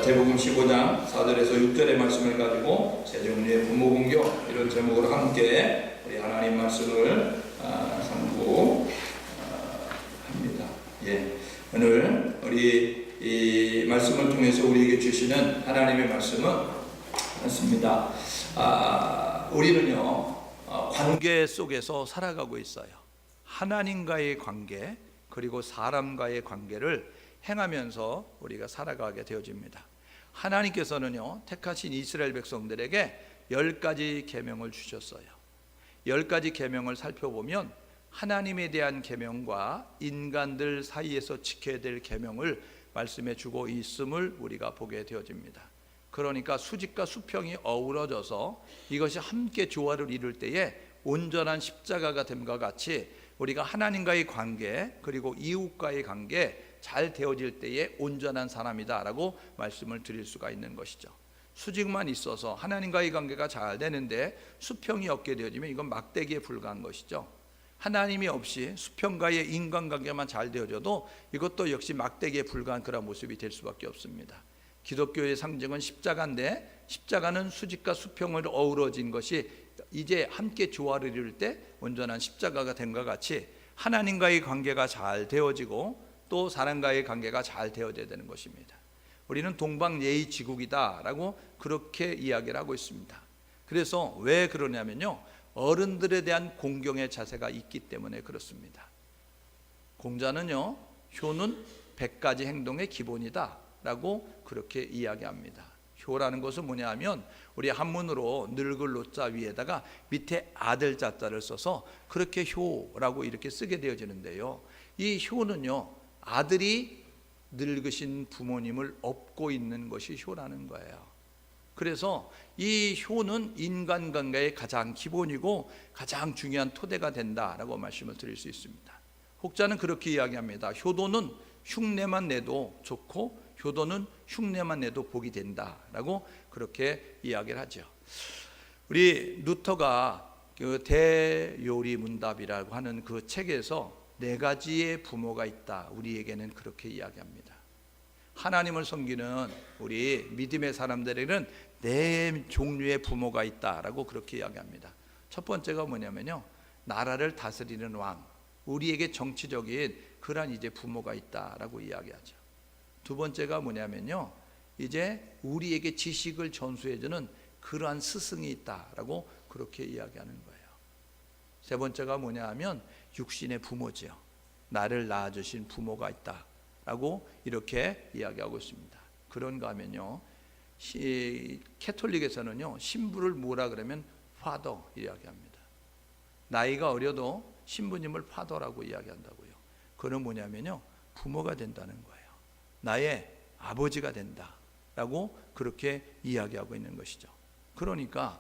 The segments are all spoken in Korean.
마태복음 15장 4절에서 6절의 말씀을 가지고 세종리의 부모공격 이런 제목으로 함께 우리 하나님 말씀을 상고합니다. 오늘 우리 이 말씀을 통해서 우리에게 주시는 하나님의 말씀은 맞습니다. 우리는요 관계 속에서 살아가고 있어요. 하나님과의 관계 그리고 사람과의 관계를 행하면서 우리가 살아가게 되어집니다. 하나님께서는요 택하신 이스라엘 백성들에게 10가지 계명을 주셨어요. 10가지 계명을 살펴보면 하나님에 대한 계명과 인간들 사이에서 지켜야 될 계명을 말씀해 주고 있음을 우리가 보게 되어집니다. 그러니까 수직과 수평이 어우러져서 이것이 함께 조화를 이룰 때에 온전한 십자가가 됨과 같이 우리가 하나님과의 관계 그리고 이웃과의 관계 잘 되어질 때에 온전한 사람이다 라고 말씀을 드릴 수가 있는 것이죠. 수직만 있어서 하나님과의 관계가 잘 되는데 수평이 없게 되어지면 이건 막대기에 불과한 것이죠. 하나님이 없이 수평과의 인간관계만 잘 되어져도 이것도 역시 막대기에 불과한 그런 모습이 될 수밖에 없습니다. 기독교의 상징은 십자가인데 십자가는 수직과 수평을 어우러진 것이 이제 함께 조화를 이룰 때 온전한 십자가가 된 것 같이 하나님과의 관계가 잘 되어지고 또 사람과의 관계가 잘 되어져야 되는 것입니다. 우리는 동방예의지국이다 라고 그렇게 이야기를 하고 있습니다. 그래서 왜 그러냐면요 어른들에 대한 공경의 자세가 있기 때문에 그렇습니다. 공자는요 효는 100가지 행동의 기본이다 라고 그렇게 이야기합니다. 효라는 것은 뭐냐 하면 우리 한문으로 늙을 노자 위에다가 밑에 아들 자자를 써서 그렇게 효라고 이렇게 쓰게 되어지는데요, 이 효는요 아들이 늙으신 부모님을 업고 있는 것이 효라는 거예요. 그래서 이 효는 인간관계의 가장 기본이고 가장 중요한 토대가 된다라고 말씀을 드릴 수 있습니다. 혹자는 그렇게 이야기합니다. 효도는 흉내만 내도 좋고 효도는 흉내만 내도 복이 된다라고 그렇게 이야기를 하죠. 우리 루터가 그 대요리문답이라고 하는 그 책에서 4가지의 부모가 있다 우리에게는 그렇게 이야기합니다. 하나님을 섬기는 우리 믿음의 사람들에게는 4 종류의 부모가 있다라고 그렇게 이야기합니다. 첫 번째가 뭐냐면요 나라를 다스리는 왕, 우리에게 정치적인 그러한 이제 부모가 있다라고 이야기하죠. 두 번째가 뭐냐면요 이제 우리에게 지식을 전수해주는 그러한 스승이 있다라고 그렇게 이야기하는 거예요. 세 번째가 뭐냐 하면 육신의 부모지요. 나를 낳아주신 부모가 있다라고 이렇게 이야기하고 있습니다. 그런가 하면요 캐톨릭에서는요 신부를 뭐라 그러면 파더 이야기합니다. 나이가 어려도 신부님을 파더라고 이야기한다고요. 그건 뭐냐면요 부모가 된다는 거예요. 나의 아버지가 된다라고 그렇게 이야기하고 있는 것이죠. 그러니까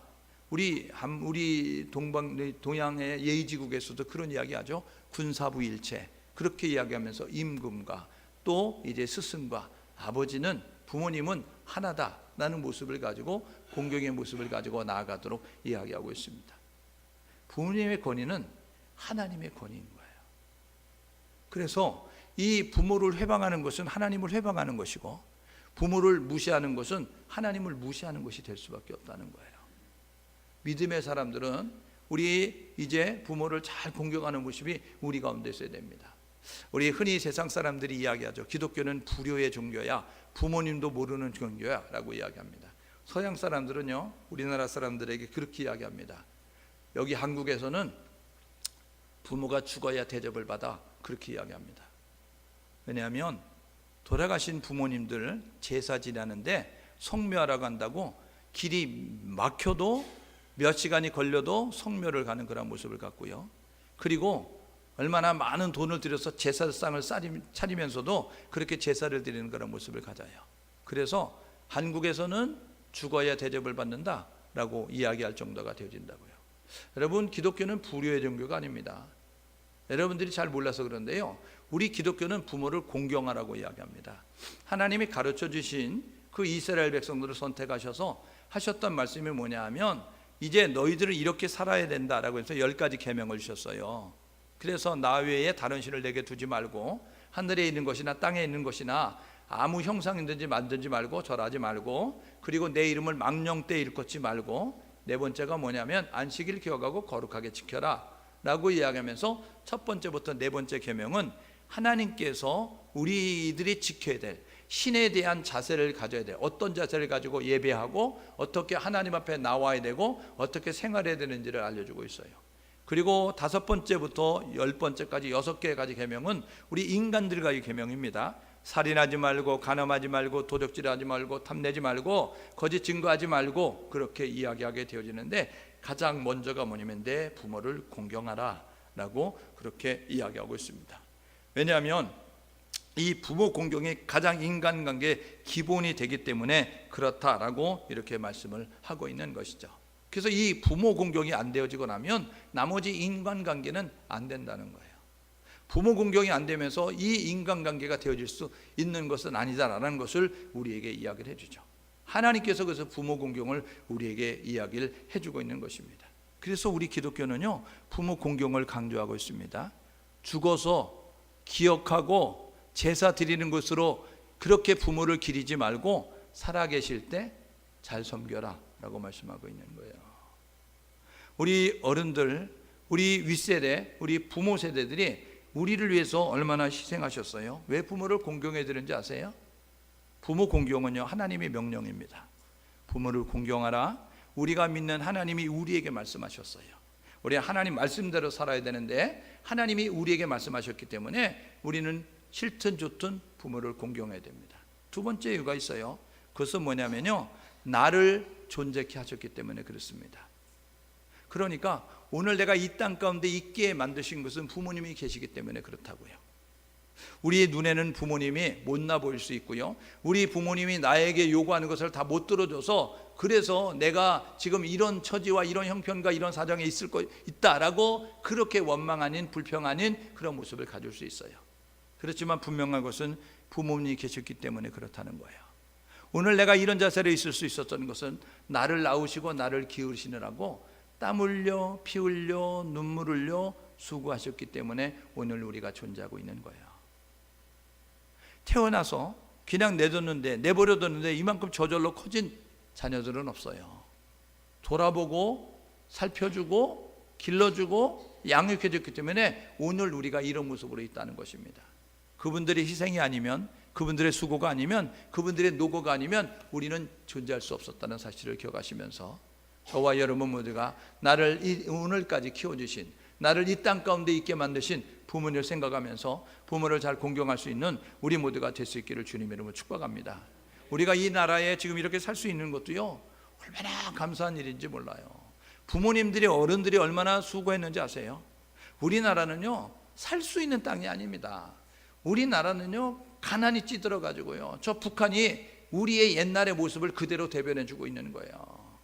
우리 동양의 예의지국에서도 그런 이야기하죠. 군사부일체 그렇게 이야기하면서 임금과 또 이제 스승과 아버지는 부모님은 하나다라는 모습을 가지고 공경의 모습을 가지고 나아가도록 이야기하고 있습니다. 부모님의 권위는 하나님의 권위인 거예요. 그래서 이 부모를 회방하는 것은 하나님을 회방하는 것이고 부모를 무시하는 것은 하나님을 무시하는 것이 될 수밖에 없다는 거예요. 믿음의 사람들은 우리 이제 부모를 잘 공경하는 모습이 우리 가운데 있어야 됩니다. 우리 흔히 세상 사람들이 이야기하죠. 기독교는 불효의 종교야, 부모님도 모르는 종교야 라고 이야기합니다. 서양 사람들은요 우리나라 사람들에게 그렇게 이야기합니다. 여기 한국에서는 부모가 죽어야 대접을 받아 그렇게 이야기합니다. 왜냐하면 돌아가신 부모님들 제사 지내는데 성묘하라고 한다고 길이 막혀도 몇 시간이 걸려도 성묘를 가는 그런 모습을 갖고요. 그리고 얼마나 많은 돈을 들여서 제사상을 차리면서도 그렇게 제사를 드리는 그런 모습을 가져요. 그래서 한국에서는 죽어야 대접을 받는다라고 이야기할 정도가 되어진다고요. 여러분 기독교는 불효의 종교가 아닙니다. 여러분들이 잘 몰라서 그런데요 우리 기독교는 부모를 공경하라고 이야기합니다. 하나님이 가르쳐 주신 그 이스라엘 백성들을 선택하셔서 하셨던 말씀이 뭐냐 하면 이제 너희들은 이렇게 살아야 된다라고 해서 10가지 계명을 주셨어요. 그래서 나 외에 다른 신을 내게 두지 말고 하늘에 있는 것이나 땅에 있는 것이나 아무 형상이든지 만들지 말고 절하지 말고, 그리고 내 이름을 망령되이 일컫지 말고, 네 번째가 뭐냐면 안식일 기억하고 거룩하게 지켜라 라고 이야기하면서 첫 번째부터 네 번째 계명은 하나님께서 우리들이 지켜야 될 신에 대한 자세를 가져야 돼. 어떤 자세를 가지고 예배하고 어떻게 하나님 앞에 나와야 되고 어떻게 생활해야 되는지를 알려주고 있어요. 그리고 다섯 번째부터 열 번째까지 6개가지 계명은 우리 인간들과의 계명입니다. 살인하지 말고, 간음하지 말고, 도적질하지 말고, 탐내지 말고, 거짓 증거하지 말고, 그렇게 이야기하게 되어지는데 가장 먼저가 뭐냐면 내 부모를 공경하라 라고 그렇게 이야기하고 있습니다. 왜냐하면 이 부모 공경이 가장 인간관계의 기본이 되기 때문에 그렇다라고 이렇게 말씀을 하고 있는 것이죠. 그래서 이 부모 공경이 안 되어지고 나면 나머지 인간관계는 안 된다는 거예요. 부모 공경이 안 되면서 이 인간관계가 되어질 수 있는 것은 아니다라는 것을 우리에게 이야기를 해주죠. 하나님께서 그래서 부모 공경을 우리에게 이야기를 해주고 있는 것입니다. 그래서 우리 기독교는요, 부모 공경을 강조하고 있습니다. 죽어서 기억하고 제사 드리는 것으로 그렇게 부모를 기리지 말고 살아계실 때 잘 섬겨라 라고 말씀하고 있는 거예요. 우리 어른들, 우리 윗세대, 우리 부모 세대들이 우리를 위해서 얼마나 희생하셨어요? 왜 부모를 공경해야 되는지 아세요? 부모 공경은요, 하나님의 명령입니다. 부모를 공경하라. 우리가 믿는 하나님이 우리에게 말씀하셨어요. 우리 하나님 말씀대로 살아야 되는데 하나님이 우리에게 말씀하셨기 때문에 우리는 싫든 좋든 부모를 공경해야 됩니다. 두 번째 이유가 있어요. 그것은 뭐냐면요, 나를 존재케 하셨기 때문에 그렇습니다. 그러니까 오늘 내가 이 땅 가운데 있게 만드신 것은 부모님이 계시기 때문에 그렇다고요. 우리의 눈에는 부모님이 못나 보일 수 있고요, 우리 부모님이 나에게 요구하는 것을 다 못 들어줘서 그래서 내가 지금 이런 처지와 이런 형편과 이런 사정에 있다라고 그렇게 원망 아닌 불평 아닌 그런 모습을 가질 수 있어요. 그렇지만 분명한 것은 부모님이 계셨기 때문에 그렇다는 거예요. 오늘 내가 이런 자세로 있을 수 있었던 것은 나를 낳으시고 나를 기르시느라고 땀 흘려 피 흘려 눈물 흘려 수고하셨기 때문에 오늘 우리가 존재하고 있는 거예요. 태어나서 그냥 내버려뒀는데 이만큼 저절로 커진 자녀들은 없어요. 돌아보고 살펴주고 길러주고 양육해줬기 때문에 오늘 우리가 이런 모습으로 있다는 것입니다. 그분들의 희생이 아니면, 그분들의 수고가 아니면, 그분들의 노고가 아니면 우리는 존재할 수 없었다는 사실을 기억하시면서 저와 여러분 모두가 나를 오늘까지 키워주신, 나를 이 땅 가운데 있게 만드신 부모님을 생각하면서 부모를 잘 공경할 수 있는 우리 모두가 될 수 있기를 주님의 이름으로 축복합니다. 우리가 이 나라에 지금 이렇게 살 수 있는 것도요, 얼마나 감사한 일인지 몰라요. 부모님들이, 어른들이 얼마나 수고했는지 아세요? 우리나라는요, 살 수 있는 땅이 아닙니다. 우리나라는요, 가난이 찌들어가지고요, 저 북한이 우리의 옛날의 모습을 그대로 대변해주고 있는 거예요.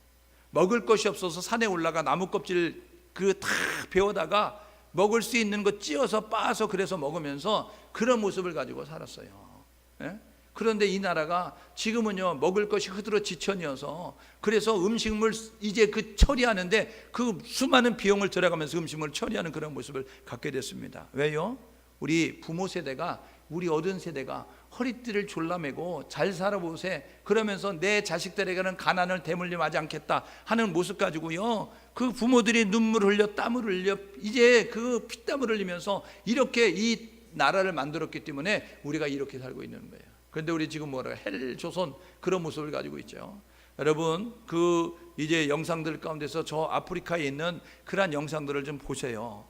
먹을 것이 없어서 산에 올라가 나무 껍질 다 베어다가 먹을 수 있는 거 찧어서 빻아서 그래서 먹으면서 그런 모습을 가지고 살았어요. 예? 그런데 이 나라가 지금은요, 먹을 것이 흐드러 지천이어서 그래서 음식물 이제 그 처리하는데 그 수많은 비용을 들어가면서 음식물을 처리하는 그런 모습을 갖게 됐습니다. 왜요? 우리 부모 세대가, 우리 어른 세대가 허리띠를 졸라매고 잘 살아보세, 그러면서 내 자식들에게는 가난을 대물림하지 않겠다 하는 모습 가지고요, 그 부모들이 눈물 흘려 땀을 흘려 이제 그 피땀을 흘리면서 이렇게 이 나라를 만들었기 때문에 우리가 이렇게 살고 있는 거예요. 그런데 우리 지금 헬조선 그런 모습을 가지고 있죠. 여러분, 그 이제 영상들 가운데서 저 아프리카에 있는 그러한 영상들을 좀 보세요.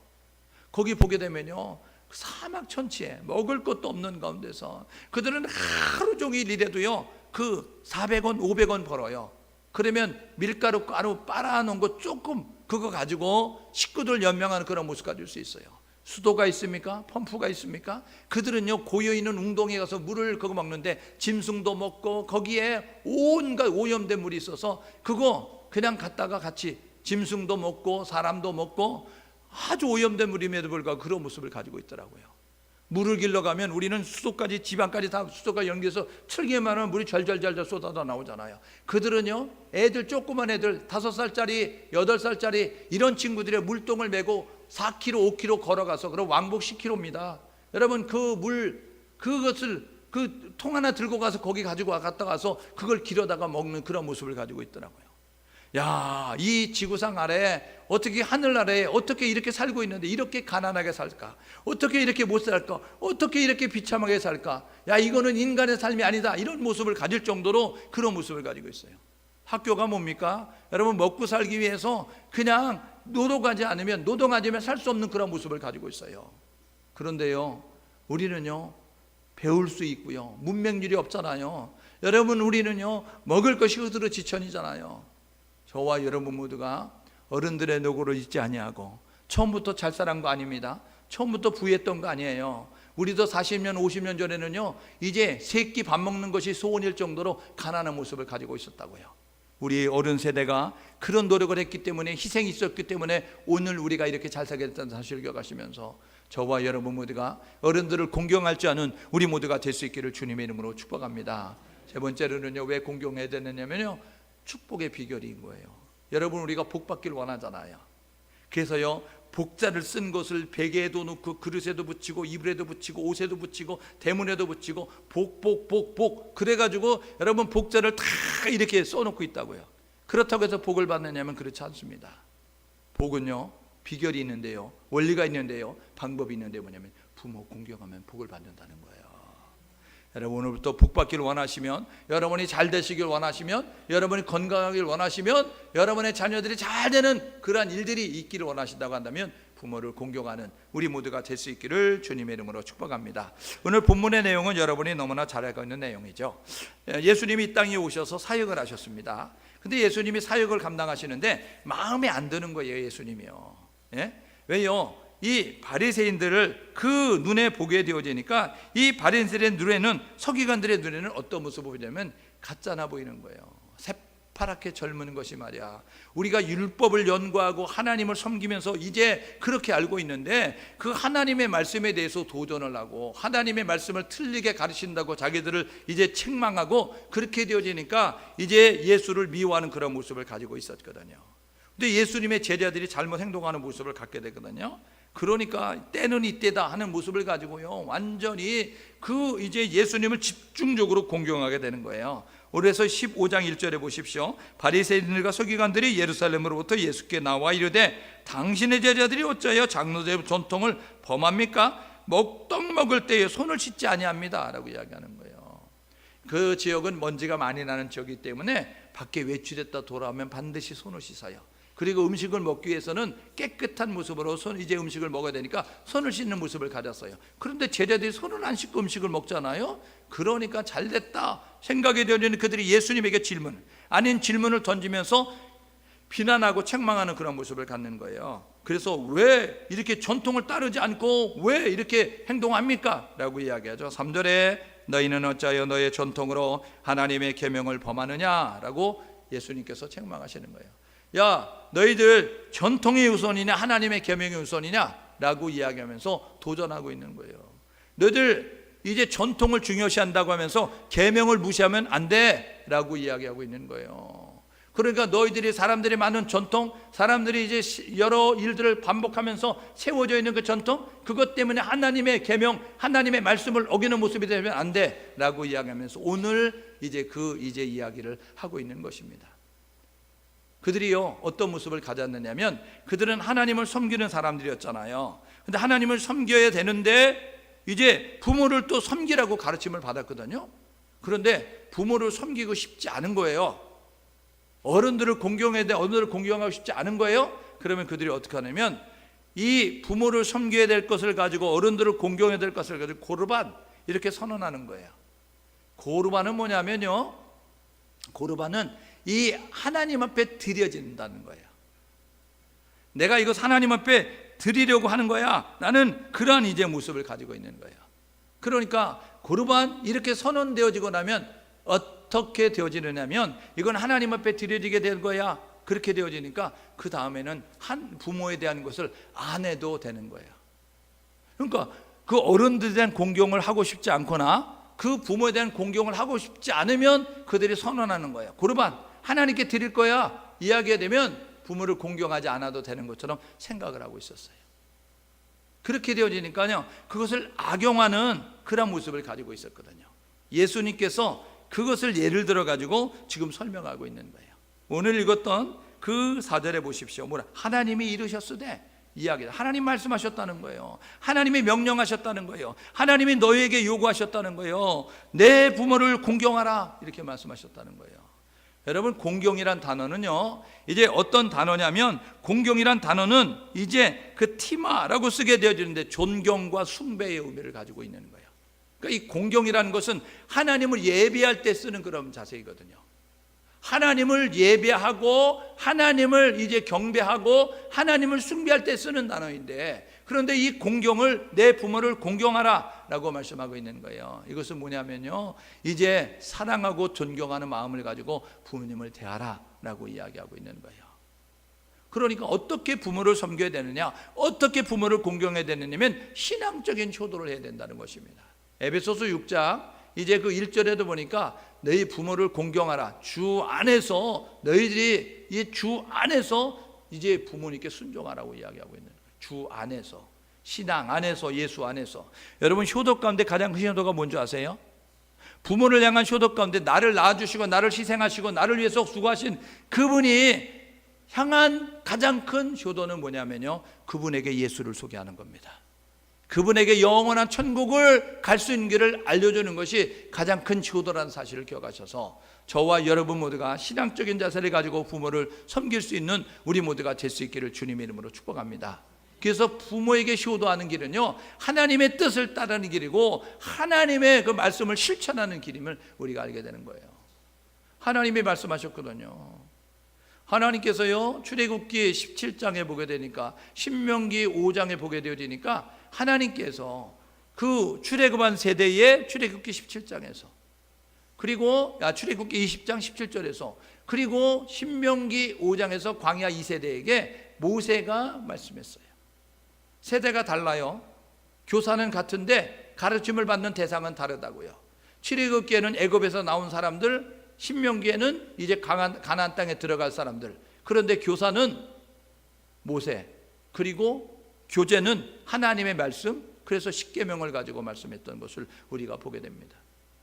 거기 보게 되면요, 사막 천지에 먹을 것도 없는 가운데서 그들은 하루 종일 일해도요, 그 400원 500원 벌어요. 그러면 밀가루 가루 빨아놓은 거 조금 그거 가지고 식구들 연명하는 그런 모습 가질 수 있어요. 수도가 있습니까? 펌프가 있습니까? 그들은요, 고여있는 웅덩이에 가서 물을 그거 먹는데 짐승도 먹고 거기에 온갖 오염된 물이 있어서 그거 그냥 갖다가 같이 짐승도 먹고 사람도 먹고 아주 오염된 물임에도 불구하고 그런 모습을 가지고 있더라고요. 물을 길러가면 우리는 수도까지, 지방까지 다 수도가 연결해서 철기만 하면 물이 절절절절 쏟아져 나오잖아요. 그들은요, 애들, 조그만 애들 5살짜리 8살짜리 이런 친구들의 물동을 메고 4km 5km 걸어가서, 그럼 왕복 10km입니다. 여러분, 그 물, 그것을 그 통 하나 들고 가서 거기 가지고 갔다 가서 그걸 길어다가 먹는 그런 모습을 가지고 있더라고요. 야, 이 지구상 아래에 어떻게 하늘 아래에 어떻게 이렇게 살고 있는데 이렇게 가난하게 살까? 어떻게 이렇게 못 살까? 어떻게 이렇게 비참하게 살까? 야, 이거는 인간의 삶이 아니다. 이런 모습을 가질 정도로 그런 모습을 가지고 있어요. 학교가 뭡니까? 여러분, 먹고 살기 위해서 그냥 노동하지 않으면 살 수 없는 그런 모습을 가지고 있어요. 그런데요, 우리는요 배울 수 있고요, 문맹률이 없잖아요. 여러분, 우리는요 먹을 것이 흐드러지천이잖아요. 저와 여러분 모두가 어른들의 노고를 잊지 아니하고 처음부터 잘 살한 거 아닙니다. 처음부터 부했던 거 아니에요. 우리도 40년 50년 전에는요 이제 세 끼 밥 먹는 것이 소원일 정도로 가난한 모습을 가지고 있었다고요. 우리 어른 세대가 그런 노력을 했기 때문에, 희생이 있었기 때문에 오늘 우리가 이렇게 잘 살게 됐다는 사실을 기억하시면서 저와 여러분 모두가 어른들을 공경할 줄 아는 우리 모두가 될 수 있기를 주님의 이름으로 축복합니다. 세 번째로는요, 왜 공경해야 되느냐면요, 축복의 비결인 거예요. 여러분, 우리가 복 받기를 원하잖아요. 그래서요, 복자를 쓴 것을 베개에도 넣고 그릇에도 붙이고 이불에도 붙이고 옷에도 붙이고 대문에도 붙이고 복 그래가지고 여러분 복자를 다 이렇게 써놓고 있다고요. 그렇다고 해서 복을 받느냐면 그렇지 않습니다. 복은요 비결이 있는데요, 원리가 있는데요, 방법이 있는데 뭐냐면 부모 공경하면 복을 받는다는 거예요. 여러분, 오늘부터 복 받기를 원하시면, 여러분이 잘 되시길 원하시면, 여러분이 건강하길 원하시면, 여러분의 자녀들이 잘 되는 그러한 일들이 있기를 원하신다고 한다면 부모를 공경하는 우리 모두가 될 수 있기를 주님의 이름으로 축복합니다. 오늘 본문의 내용은 여러분이 너무나 잘 알고 있는 내용이죠. 예수님이 이 땅에 오셔서 사역을 하셨습니다. 근데 예수님이 사역을 감당하시는데 마음에 안 드는 거예요, 예수님이요. 예? 왜요? 이 바리새인들을 그 눈에 보게 되어지니까 이 바리새인들의 눈에는, 서기관들의 눈에는 어떤 모습을 보냐면 가짜나 보이는 거예요. 새파랗게 젊은 것이 말이야. 우리가 율법을 연구하고 하나님을 섬기면서 이제 그렇게 알고 있는데 그 하나님의 말씀에 대해서 도전을 하고 하나님의 말씀을 틀리게 가르친다고 자기들을 이제 책망하고 그렇게 되어지니까 이제 예수를 미워하는 그런 모습을 가지고 있었거든요. 근데 예수님의 제자들이 잘못 행동하는 모습을 갖게 되거든요. 그러니까 때는 이때다 하는 모습을 가지고요 완전히 그 이제 예수님을 집중적으로 공경하게 되는 거예요. 그래서 15장 1절에 보십시오. 바리새인들과 서기관들이 예루살렘으로부터 예수께 나와 이르되 당신의 제자들이 어찌하여 장로들의 전통을 범합니까? 떡 먹을 때에 손을 씻지 아니합니다 라고 이야기하는 거예요. 그 지역은 먼지가 많이 나는 지역이기 때문에 밖에 외출했다 돌아오면 반드시 손을 씻어요. 그리고 음식을 먹기 위해서는 깨끗한 모습으로 이제 음식을 먹어야 되니까 손을 씻는 모습을 가졌어요. 그런데 제자들이 손을 안 씻고 음식을 먹잖아요. 그러니까 잘됐다 생각이 되어지는 그들이 예수님에게 아닌 질문을 던지면서 비난하고 책망하는 그런 모습을 갖는 거예요. 그래서 왜 이렇게 전통을 따르지 않고 왜 이렇게 행동합니까? 라고 이야기하죠. 3절에 너희는 어찌하여 너의 전통으로 하나님의 계명을 범하느냐? 라고 예수님께서 책망하시는 거예요. 야, 너희들 전통이 우선이냐 하나님의 계명이 우선이냐? 라고 이야기하면서 도전하고 있는 거예요. 너희들 이제 전통을 중요시한다고 하면서 계명을 무시하면 안 돼 라고 이야기하고 있는 거예요. 그러니까 너희들이 사람들이 많은 전통, 사람들이 이제 여러 일들을 반복하면서 세워져 있는 그 전통, 그것 때문에 하나님의 계명, 하나님의 말씀을 어기는 모습이 되면 안 돼 라고 이야기하면서 오늘 이제 이야기를 하고 있는 것입니다. 그들이요 어떤 모습을 가졌느냐면 그들은 하나님을 섬기는 사람들이었잖아요. 근데 하나님을 섬겨야 되는데 이제 부모를 또 섬기라고 가르침을 받았거든요. 그런데 부모를 섬기고 싶지 않은 거예요. 어른들을 공경해야 돼, 어른들을 공경하고 싶지 않은 거예요. 그러면 그들이 어떻게 하냐면 이 부모를 섬겨야 될 것을 가지고 어른들을 공경해야 될 것을 가지고 고르반 이렇게 선언하는 거예요. 고르반은 뭐냐면요, 고르반은 이 하나님 앞에 드려진다는 거예요. 내가 이것 하나님 앞에 드리려고 하는 거야. 나는 그러한 이제 모습을 가지고 있는 거예요. 그러니까 고르반 이렇게 선언되어지고 나면 어떻게 되어지느냐면 이건 하나님 앞에 드려지게 될 거야. 그렇게 되어지니까 그 다음에는 한 부모에 대한 것을 안 해도 되는 거예요. 그러니까 그 어른들에 대한 공경을 하고 싶지 않거나 그 부모에 대한 공경을 하고 싶지 않으면 그들이 선언하는 거예요. 고르반 하나님께 드릴 거야 이야기가 되면 부모를 공경하지 않아도 되는 것처럼 생각을 하고 있었어요. 그렇게 되어지니까요 그것을 악용하는 그런 모습을 가지고 있었거든요. 예수님께서 그것을 예를 들어 가지고 지금 설명하고 있는 거예요. 오늘 읽었던 그 4절에 보십시오. 뭐라? 하나님이 이르셨으되, 이야기, 하나님 말씀하셨다는 거예요. 하나님이 명령하셨다는 거예요. 하나님이 너에게 요구하셨다는 거예요. 내 부모를 공경하라, 이렇게 말씀하셨다는 거예요. 여러분, 공경이란 단어는요, 이제 어떤 단어냐면, 공경이란 단어는 이제 그 티마라고 쓰게 되어지는데 존경과 숭배의 의미를 가지고 있는 거예요. 그러니까 이 공경이라는 것은 하나님을 예배할 때 쓰는 그런 자세이거든요. 하나님을 예배하고 하나님을 이제 경배하고 하나님을 숭배할 때 쓰는 단어인데, 그런데 이 공경을 내 부모를 공경하라 라고 말씀하고 있는 거예요. 이것은 뭐냐면요, 이제 사랑하고 존경하는 마음을 가지고 부모님을 대하라 라고 이야기하고 있는 거예요. 그러니까 어떻게 부모를 섬겨야 되느냐, 어떻게 부모를 공경해야 되느냐면 신앙적인 효도를 해야 된다는 것입니다. 에베소서 6장 이제 그 1절에도 보니까 너희 부모를 공경하라. 주 안에서, 너희들이 이 주 안에서 이제 부모님께 순종하라고 이야기하고 있는 거예요. 주 안에서, 신앙 안에서, 예수 안에서. 여러분, 효도 가운데 가장 큰 효도가 뭔지 아세요? 부모를 향한 효도 가운데 나를 낳아주시고 나를 희생하시고 나를 위해서 수고하신 그분이 향한 가장 큰 효도는 뭐냐면요, 그분에게 예수를 소개하는 겁니다. 그분에게 영원한 천국을 갈 수 있는 길을 알려주는 것이 가장 큰 효도라는 사실을 기억하셔서 저와 여러분 모두가 신앙적인 자세를 가지고 부모를 섬길 수 있는 우리 모두가 될 수 있기를 주님의 이름으로 축복합니다. 그래서 부모에게 효도하는 길은요, 하나님의 뜻을 따르는 길이고 하나님의 그 말씀을 실천하는 길임을 우리가 알게 되는 거예요. 하나님이 말씀하셨거든요. 하나님께서요, 출애굽기 17장에 보게 되니까, 신명기 5장에 보게 되어지니까 하나님께서 그 출애굽한 세대의 출애굽기 17장에서, 그리고 출애굽기 20장 17절에서, 그리고 신명기 5장에서 광야 2세대에게 모세가 말씀했어요. 세대가 달라요. 교사는 같은데 가르침을 받는 대상은 다르다고요. 출애굽기에는 애굽에서 나온 사람들, 신명기에는 이제 가나안 땅에 들어갈 사람들. 그런데 교사는 모세, 그리고 교재는 하나님의 말씀, 그래서 십계명을 가지고 말씀했던 것을 우리가 보게 됩니다.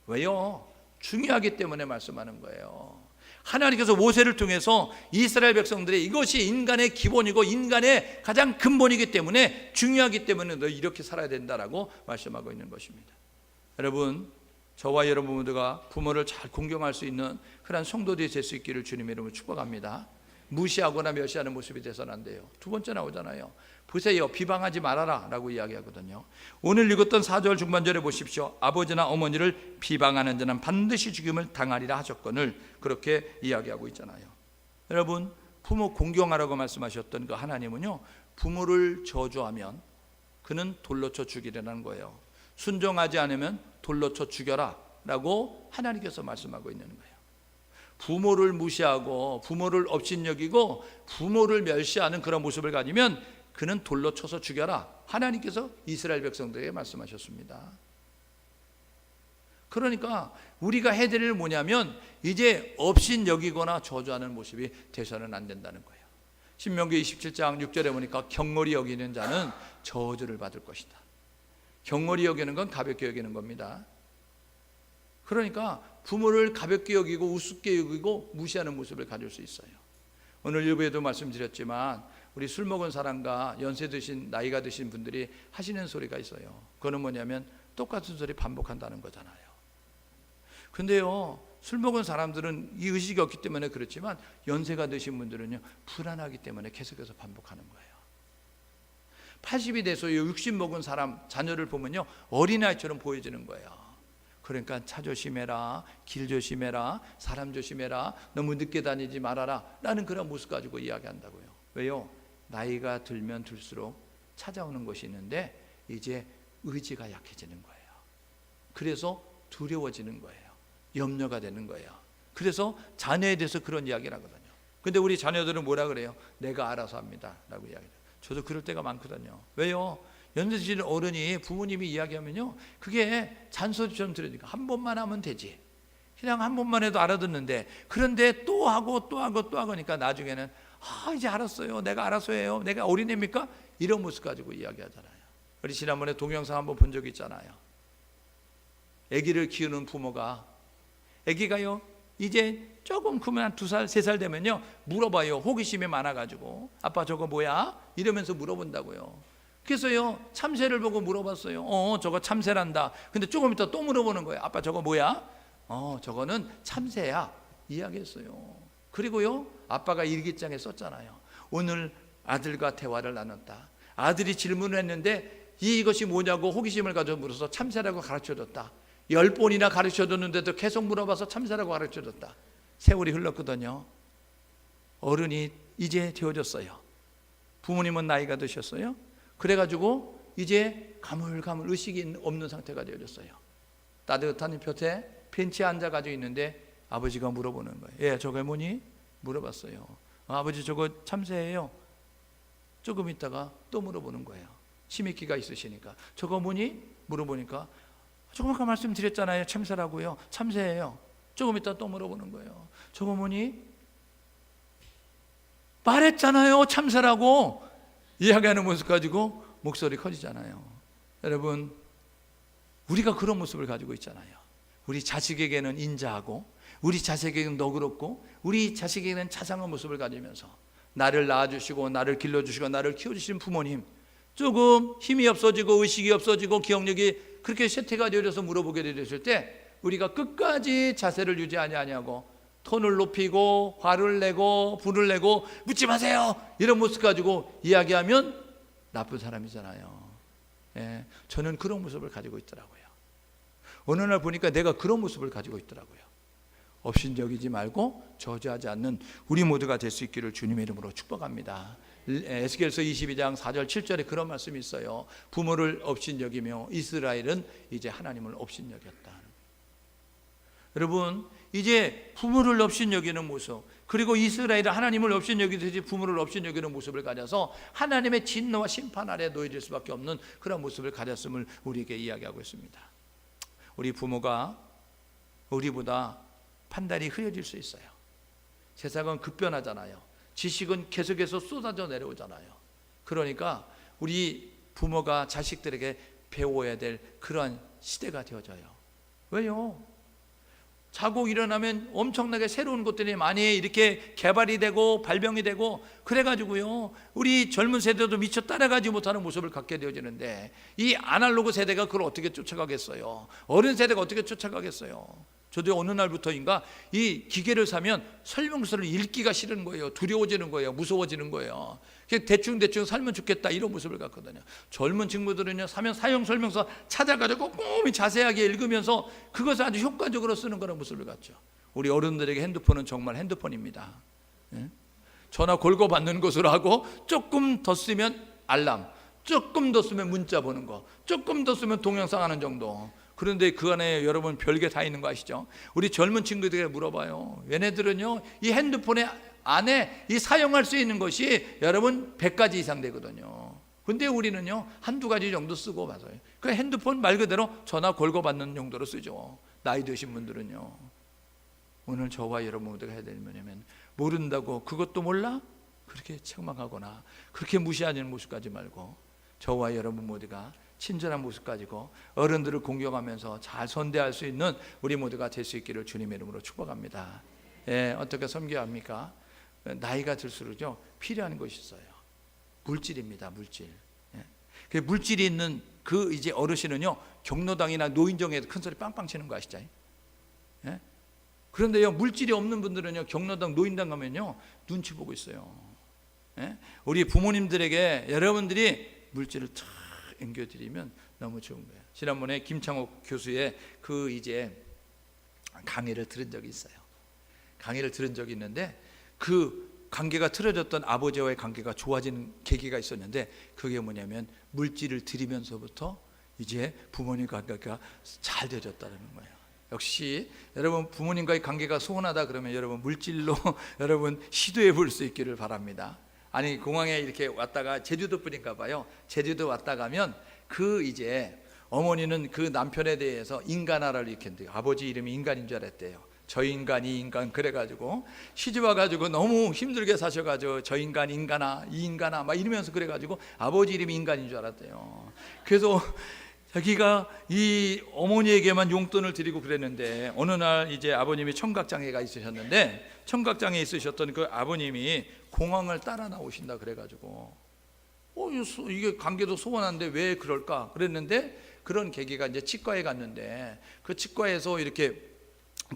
왜요? 중요하기 때문에 말씀하는 거예요. 하나님께서 모세를 통해서 이스라엘 백성들의 이것이 인간의 기본이고 인간의 가장 근본이기 때문에, 중요하기 때문에 너 이렇게 살아야 된다라고 말씀하고 있는 것입니다. 여러분, 저와 여러분 모두가 부모를 잘 공경할 수 있는 그런 성도들이 될 수 있기를 주님의 이름으로 축복합니다. 무시하거나 멸시하는 모습이 돼서는 안 돼요. 두 번째 나오잖아요. 보세요, 비방하지 말아라 라고 이야기하거든요. 오늘 읽었던 4절 중반절에 보십시오. 아버지나 어머니를 비방하는 자는 반드시 죽임을 당하리라 하셨거늘, 그렇게 이야기하고 있잖아요. 여러분, 부모 공경하라고 말씀하셨던 그 하나님은요, 부모를 저주하면 그는 돌로 쳐 죽이라는 거예요. 순종하지 않으면 돌로 쳐 죽여라 라고 하나님께서 말씀하고 있는 거예요. 부모를 무시하고 부모를 업신여기고 부모를 멸시하는 그런 모습을 가지면 그는 돌로 쳐서 죽여라, 하나님께서 이스라엘 백성들에게 말씀하셨습니다. 그러니까 우리가 해야 될 일은 뭐냐면 이제 업신여기거나 저주하는 모습이 되서는 안 된다는 거예요. 신명기 27장 6절에 보니까 경홀히 여기는 자는 저주를 받을 것이다. 경홀히 여기는 건 가볍게 여기는 겁니다. 그러니까 부모를 가볍게 여기고 우습게 여기고 무시하는 모습을 가질 수 있어요. 오늘 일부에도 말씀드렸지만 우리 술 먹은 사람과 연세 드신, 나이가 드신 분들이 하시는 소리가 있어요. 그거는 뭐냐면 똑같은 소리 반복한다는 거잖아요. 근데요, 술 먹은 사람들은 이 의식이 없기 때문에 그렇지만 연세가 드신 분들은요, 불안하기 때문에 계속해서 반복하는 거예요. 80이 돼서 60 먹은 사람 자녀를 보면요, 어린아이처럼 보여지는 거예요. 그러니까 차 조심해라, 길 조심해라, 사람 조심해라, 너무 늦게 다니지 말아라 라는 그런 모습 가지고 이야기한다고요. 왜요? 나이가 들면 들수록 찾아오는 것이 있는데 이제 의지가 약해지는 거예요. 그래서 두려워지는 거예요. 염려가 되는 거예요. 그래서 자녀에 대해서 그런 이야기를 하거든요. 근데 우리 자녀들은 뭐라 그래요? 내가 알아서 합니다 라고 이야기해요. 저도 그럴 때가 많거든요. 왜요? 연세 드신 어른이 부모님이 이야기하면요, 그게 잔소리처럼 들으니까 한 번만 하면 되지, 그냥 한 번만 해도 알아듣는데, 그런데 또 하고 또 하고 또 하니까 나중에는 이제 알았어요, 내가 알아서 해요, 내가 어린애입니까? 이런 모습 가지고 이야기하잖아요. 우리 지난번에 동영상 한번 본 적 있잖아요. 아기를 키우는 부모가, 아기가요 이제 조금 크면 한 2살, 3살 되면요 물어봐요. 호기심이 많아가지고 아빠 저거 뭐야? 이러면서 물어본다고요. 그래서요 참새를 보고 물어봤어요. 저거 참새란다. 근데 조금 있다 또 물어보는 거예요. 아빠 저거 뭐야? 저거는 참새야. 이야기했어요. 그리고요 아빠가 일기장에 썼잖아요. 오늘 아들과 대화를 나눴다. 아들이 질문을 했는데 이것이 뭐냐고 호기심을 가져 물어서 참새라고 가르쳐줬다. 10번이나 가르쳐줬는데도 계속 물어봐서 참새라고 가르쳐줬다. 세월이 흘렀거든요. 어른이 이제 되어졌어요. 부모님은 나이가 드셨어요. 그래가지고 이제 가물가물 의식이 없는 상태가 되어졌어요. 따뜻한 볕에 벤치에 앉아가지고 있는데 아버지가 물어보는 거예요. 예, 저게 뭐니? 물어봤어요. 아버지 저거 참새예요. 조금 있다가 또 물어보는 거예요. 치매기가 있으시니까. 저거 뭐니? 물어보니까 조금 아까 말씀드렸잖아요. 참새라고요. 참새예요. 조금 있다 또 물어보는 거예요. 저거 뭐니? 말했잖아요. 참새라고. 이야기하는 모습 가지고 목소리 커지잖아요. 여러분, 우리가 그런 모습을 가지고 있잖아요. 우리 자식에게는 인자하고 우리 자식에게는 너그럽고 우리 자식에게는 자상한 모습을 가지면서 나를 낳아주시고 나를 길러주시고 나를 키워주신 부모님, 조금 힘이 없어지고 의식이 없어지고 기억력이 그렇게 쇠퇴가 되어서 물어보게 되었을 때 우리가 끝까지 자세를 유지하지 아니하고 톤을 높이고 화를 내고 불을 내고 묻지 마세요 이런 모습 가지고 이야기하면 나쁜 사람이잖아요. 예, 저는 그런 모습을 가지고 있더라고요. 어느 날 보니까 내가 그런 모습을 가지고 있더라고요. 업신여기지 말고 저주하지 않는 우리 모두가 될 수 있기를 주님의 이름으로 축복합니다. 에스겔서 22장 4절 7절에 그런 말씀이 있어요. 부모를 업신여기며 이스라엘은 이제 하나님을 업신여겼다. 여러분, 이제 부모를 업신여기는 모습, 그리고 이스라엘은 하나님을 업신여기듯이 부모를 업신여기는 모습을 가져서 하나님의 진노와 심판 아래 놓여질 수밖에 없는 그런 모습을 가졌음을 우리에게 이야기하고 있습니다. 우리 부모가 우리보다 판단이 흐려질 수 있어요. 세상은 급변하잖아요. 지식은 계속해서 쏟아져 내려오잖아요. 그러니까 우리 부모가 자식들에게 배워야 될 그런 시대가 되어져요. 왜요? 자고 일어나면 엄청나게 새로운 것들이 많이 이렇게 개발이 되고 발병이 되고 그래가지고요 우리 젊은 세대도 미처 따라가지 못하는 모습을 갖게 되어지는데 이 아날로그 세대가 그걸 어떻게 쫓아가겠어요? 어른 세대가 어떻게 쫓아가겠어요? 저도 어느 날부터인가 이 기계를 사면 설명서를 읽기가 싫은 거예요. 두려워지는 거예요. 무서워지는 거예요. 대충 살면 좋겠다 이런 모습을 갖거든요. 젊은 친구들은요 사면 사용 설명서 찾아가지고 꼼꼼히 자세하게 읽으면서 그것을 아주 효과적으로 쓰는 그런 모습을 갖죠. 우리 어른들에게 핸드폰은 정말 핸드폰입니다. 전화 걸고 받는 것으로 하고 조금 더 쓰면 알람, 조금 더 쓰면 문자 보는 거, 조금 더 쓰면 동영상 하는 정도. 그런데 그 안에 여러분 별게 다 있는 거 아시죠? 우리 젊은 친구들에게 물어봐요. 얘네들은요 이 핸드폰에 안에 이 사용할 수 있는 것이 여러분 100가지 이상 되거든요. 근데 우리는요 한두 가지 정도 쓰고 봐서요. 그 핸드폰 말 그대로 전화 걸고 받는 용도로 쓰죠. 나이 드신 분들은요. 오늘 저와 여러분 모두가 해야 될 뭐냐면 모른다고 그것도 몰라? 그렇게 책망하거나 그렇게 무시하는 모습 가지 말고 저와 여러분 모두가 친절한 모습 가지고 어른들을 공경하면서 잘 선대할 수 있는 우리 모두가 될 수 있기를 주님의 이름으로 축복합니다. 예, 어떻게 섬겨야 합니까? 나이가 들수록요 필요한 것이 있어요. 물질입니다. 물질. 예. 그 물질이 있는 그 이제 어르신은요 경로당이나 노인정에서 큰 소리 빵빵 치는 거 아시죠? 예? 그런데요 물질이 없는 분들은요 경로당 노인당 가면요 눈치 보고 있어요. 예? 우리 부모님들에게 여러분들이 물질을 탁 앵겨드리면 너무 좋은 거예요. 지난번에 김창옥 교수의 그 이제 강의를 들은 적이 있어요. 강의를 들은 적이 있는데 그 관계가 틀어졌던 아버지와의 관계가 좋아지는 계기가 있었는데 그게 뭐냐면 물질을 드리면서부터 이제 부모님 관계가 잘 되어졌다는 거예요. 역시 여러분 부모님과의 관계가 소원하다 그러면 여러분 물질로 여러분 시도해 볼 수 있기를 바랍니다. 아니 공항에 이렇게 왔다가 제주도 뿐인가 봐요. 제주도 왔다 가면 그 이제 어머니는 그 남편에 대해서 인간화를 일으켰대요. 아버지 이름이 인간인 줄 알았대요. 저 인간 이 인간 그래가지고 시집 와가지고 너무 힘들게 사셔가지고 저 인간 인간아 이 인간아 막 이러면서 그래가지고 아버지 이름이 인간인 줄 알았대요. 그래서 자기가 이 어머니에게만 용돈을 드리고 그랬는데 어느 날 이제 아버님이 청각장애가 있으셨는데 청각장애 있으셨던 그 아버님이 공항을 따라 나오신다 그래가지고 이게 관계도 소원한데 왜 그럴까 그랬는데 그런 계기가 이제 치과에 갔는데 그 치과에서 이렇게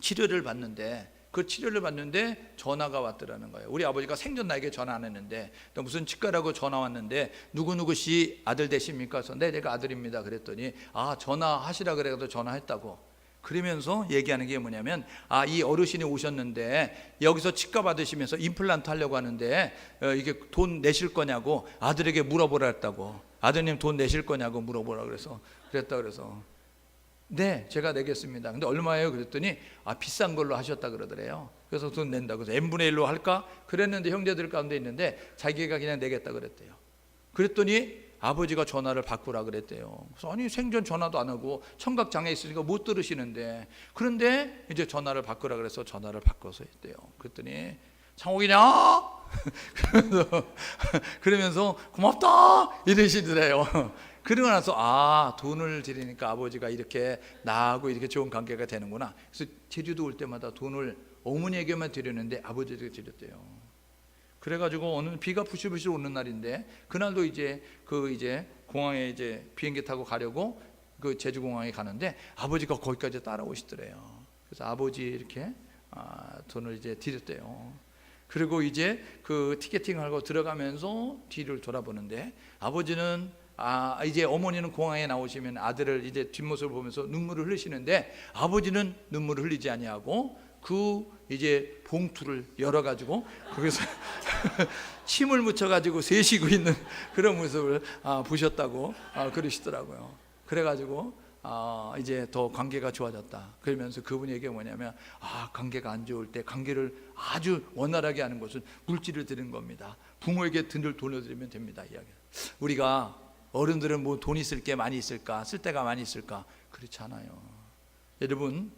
치료를 받는데 그 치료를 받는데 전화가 왔더라는 거예요. 우리 아버지가 생전 나에게 전화 안 했는데 또 무슨 치과라고 전화 왔는데 누구누구 씨 아들 되십니까? 그래서 네, 내가 아들입니다. 그랬더니 전화하시라 그래서 전화했다고. 그러면서 얘기하는 게 뭐냐면 이 어르신이 오셨는데 여기서 치과 받으시면서 임플란트 하려고 하는데 이게 돈 내실 거냐고 아들에게 물어보라 했다고. 아드님 돈 내실 거냐고 물어보라 그래서 네, 제가 내겠습니다. 근데 얼마예요? 그랬더니 비싼 걸로 하셨다 그러더래요. 그래서 돈 낸다고. 그래서 n분의 1로 할까? 그랬는데 형제들 가운데 있는데 자기가 그냥 내겠다 그랬대요. 그랬더니 아버지가 전화를 바꾸라 그랬대요. 그래서 아니 생전 전화도 안 하고 청각장애 있으니까 못 들으시는데 그런데 이제 전화를 바꾸라 그래서 전화를 바꿔서 했대요. 그랬더니 창옥이냐? 그러면서 고맙다 이러시더래요. 그러고 나서 돈을 드리니까 아버지가 이렇게 나하고 이렇게 좋은 관계가 되는구나. 그래서 제주도 올 때마다 돈을 어머니에게만 드렸는데 아버지에게 드렸대요. 그래가지고 어느 비가 부실부실 오는 날인데 그날도 이제 공항에 이제 비행기 타고 가려고 그 제주공항에 가는데 아버지가 거기까지 따라오시더래요. 그래서 아버지 이렇게 돈을 이제 드렸대요. 그리고 이제 그 티켓팅하고 들어가면서 뒤를 돌아보는데 아버지는 이제 어머니는 공항에 나오시면 아들을 이제 뒷모습을 보면서 눈물을 흘리시는데 아버지는 눈물을 흘리지 아니하고 그 이제 봉투를 열어가지고 거기서 침을 묻혀가지고 세시고 있는 그런 모습을 보셨다고 그러시더라고요. 그래가지고 이제 더 관계가 좋아졌다. 그러면서 그분이 얘기가 뭐냐면 관계가 안 좋을 때 관계를 아주 원활하게 하는 것은 물질을 드리는 겁니다. 부모에게 돈을 드리면 됩니다. 이야기. 우리가 어른들은 뭐 돈 있을 게 많이 있을까? 쓸 데가 많이 있을까? 그렇지 않아요. 여러분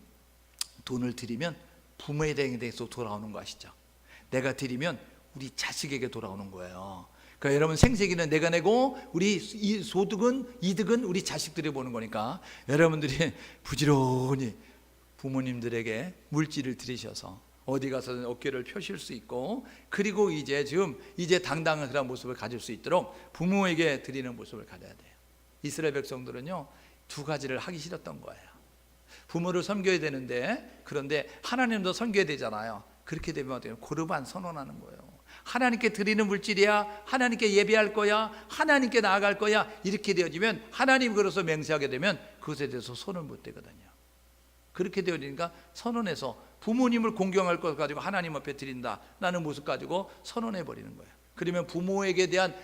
돈을 드리면 부모에 대해서 돌아오는 거 아시죠? 내가 드리면 우리 자식에게 돌아오는 거예요. 그러니까 여러분 생세기는 내가 내고 우리 이득은 우리 자식들이 보는 거니까 여러분들이 부지런히 부모님들에게 물질을 드리셔서 어디 가서든 어깨를 펴실 수 있고 그리고 이제 당당한 그런 모습을 가질 수 있도록 부모에게 드리는 모습을 가져야 돼요. 이스라엘 백성들은요 2가지를 하기 싫었던 거예요. 부모를 섬겨야 되는데 그런데 하나님도 섬겨야 되잖아요. 그렇게 되면 어떻게 고르반 선언하는 거예요. 하나님께 드리는 물질이야, 하나님께 예배할 거야, 하나님께 나아갈 거야 이렇게 되어지면 하나님 그래서 맹세하게 되면 그것에 대해서 손을 못 대거든요. 그렇게 되어지니까 선언해서 부모님을 공경할 것 가지고 하나님 앞에 드린다라는 모습 가지고 선언해 버리는 거예요. 그러면 부모에게 대한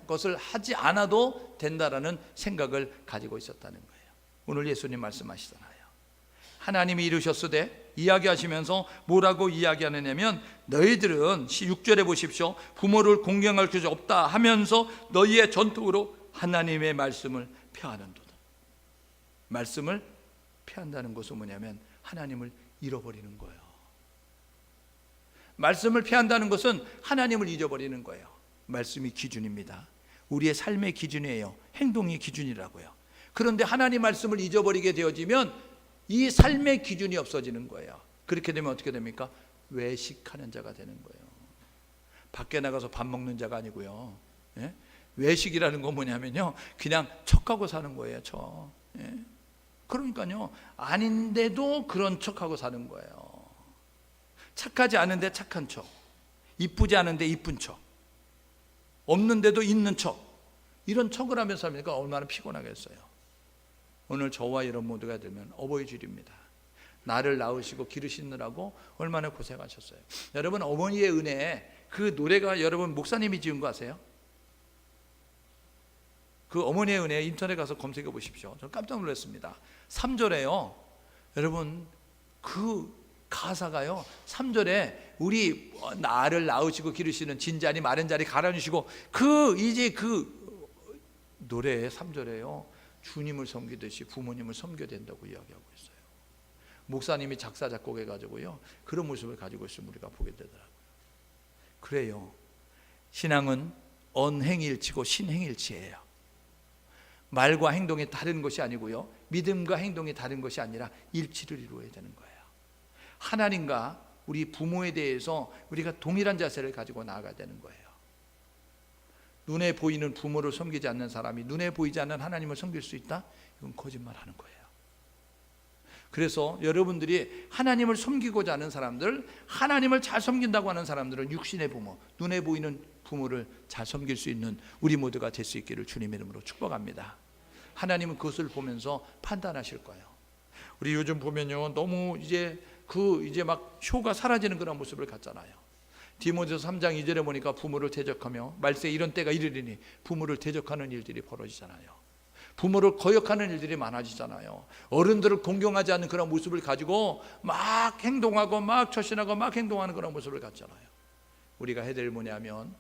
것을 하지 않아도 된다라는 생각을 가지고 있었다는 거예요. 오늘 예수님 말씀하시잖아요. 하나님이 이루셨으되 이야기하시면서 뭐라고 이야기하느냐면 너희들은 6절에 보십시오. 부모를 공경할 것이 없다 하면서 너희의 전통으로 하나님의 말씀을 폐하는도다. 말씀을 폐한다는 것은 뭐냐면 하나님을 잃어버리는 거예요. 말씀을 폐한다는 것은 하나님을 잊어버리는 거예요. 말씀이 기준입니다. 우리의 삶의 기준이에요. 행동이 기준이라고요. 그런데 하나님 말씀을 잊어버리게 되어지면 이 삶의 기준이 없어지는 거예요. 그렇게 되면 어떻게 됩니까? 외식하는 자가 되는 거예요. 밖에 나가서 밥 먹는 자가 아니고요. 예? 외식이라는 건 뭐냐면요 그냥 척하고 사는 거예요. 척. 예? 그러니까요 아닌데도 그런 척하고 사는 거예요. 착하지 않은데 착한 척, 이쁘지 않은데 이쁜 척, 없는데도 있는 척, 이런 척을 하면서 하니까 얼마나 피곤하겠어요. 오늘 저와 여러분 모두가 되면 어버이 주일입니다. 나를 낳으시고 기르시느라고 얼마나 고생하셨어요. 여러분 어머니의 은혜 그 노래가 여러분 목사님이 지은 거 아세요? 그 어머니의 은혜 인터넷 가서 검색해 보십시오. 저는 깜짝 놀랐습니다. 3절에요 여러분 그 가사가요 3절에 우리 나를 낳으시고 기르시는 진자니 마른 자리 갈아주시고 그 노래의 3절에요 주님을 섬기듯이 부모님을 섬겨야 된다고 이야기하고 있어요. 목사님이 작사 작곡해가지고요 그런 모습을 가지고 있으면 우리가 보게 되더라고요. 그래요 신앙은 언행일치고 신행일치예요. 말과 행동이 다른 것이 아니고요, 믿음과 행동이 다른 것이 아니라 일치를 이루어야 되는 거예요. 하나님과 우리 부모에 대해서 우리가 동일한 자세를 가지고 나아가야 되는 거예요. 눈에 보이는 부모를 섬기지 않는 사람이 눈에 보이지 않는 하나님을 섬길 수 있다? 이건 거짓말하는 거예요. 그래서 여러분들이 하나님을 섬기고자 하는 사람들, 하나님을 잘 섬긴다고 하는 사람들은 육신의 부모, 눈에 보이는 부모를 잘 섬길 수 있는 우리 모두가 될 수 있기를 주님의 이름으로 축복합니다. 하나님은 그것을 보면서 판단하실 거예요. 우리 요즘 보면요, 너무 이제 막 효가 사라지는 그런 모습을 갖잖아요. 디모데서 3장 2절에 보니까 부모를 대적하며 말세 이런 때가 이르리니 부모를 대적하는 일들이 벌어지잖아요. 부모를 거역하는 일들이 많아지잖아요. 어른들을 공경하지 않는 그런 모습을 가지고 막 행동하고 막 처신하고 막 행동하는 그런 모습을 갖잖아요. 우리가 해야 될 뭐냐면,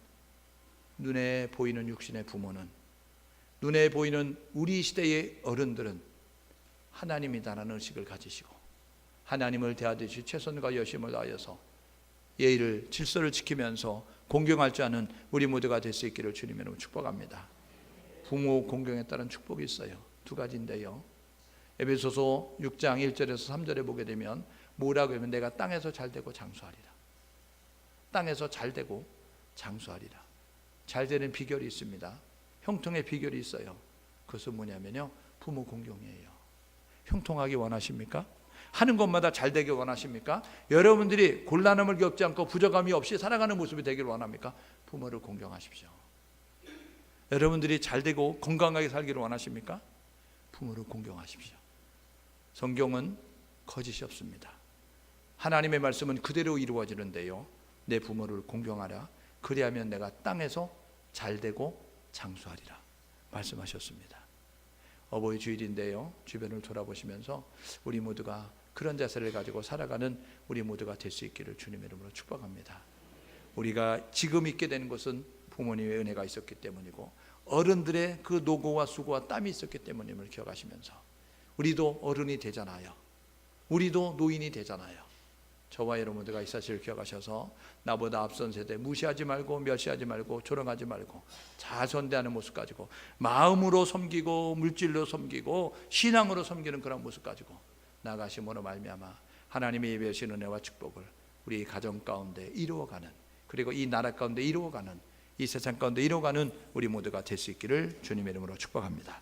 눈에 보이는 육신의 부모는, 눈에 보이는 우리 시대의 어른들은 하나님이다라는 의식을 가지시고 하나님을 대하듯이 최선과 열심을 다하여서 예의를 질서를 지키면서 공경할 줄 아는 우리 모두가 될 수 있기를 주님의 이름으로 축복합니다. 부모 공경에 따른 축복이 있어요. 두 가지인데요, 에베소서 6장 1절에서 3절에 보게 되면 뭐라고 하면, 내가 땅에서 잘되고 장수하리라. 땅에서 잘되고 장수하리라. 잘되는 비결이 있습니다. 형통의 비결이 있어요. 그것은 뭐냐면요, 부모 공경이에요. 형통하기 원하십니까? 하는 것마다 잘 되길 원하십니까? 여러분들이 곤란함을 겪지 않고 부족함이 없이 살아가는 모습이 되길 원합니까? 부모를 공경하십시오. 여러분들이 잘 되고 건강하게 살기를 원하십니까? 부모를 공경하십시오. 성경은 거짓이 없습니다. 하나님의 말씀은 그대로 이루어지는데요, 내 부모를 공경하라. 그리하면 내가 땅에서 잘 되고 장수하리라 말씀하셨습니다. 어버이 주일인데요, 주변을 돌아보시면서 우리 모두가 그런 자세를 가지고 살아가는 우리 모두가 될 수 있기를 주님의 이름으로 축복합니다. 우리가 지금 있게 된 것은 부모님의 은혜가 있었기 때문이고, 어른들의 그 노고와 수고와 땀이 있었기 때문임을 기억하시면서, 우리도 어른이 되잖아요. 우리도 노인이 되잖아요. 저와 여러분들과 이 사실을 기억하셔서 나보다 앞선 세대 무시하지 말고 멸시하지 말고 조롱하지 말고 잘 선대하는 모습 가지고, 마음으로 섬기고 물질로 섬기고 신앙으로 섬기는 그런 모습 가지고 나가심으로 말미암아 하나님의 예배하신 은혜와 축복을 우리 가정 가운데 이루어가는, 그리고 이 나라 가운데 이루어가는, 이 세상 가운데 이루어가는 우리 모두가 될 수 있기를 주님의 이름으로 축복합니다.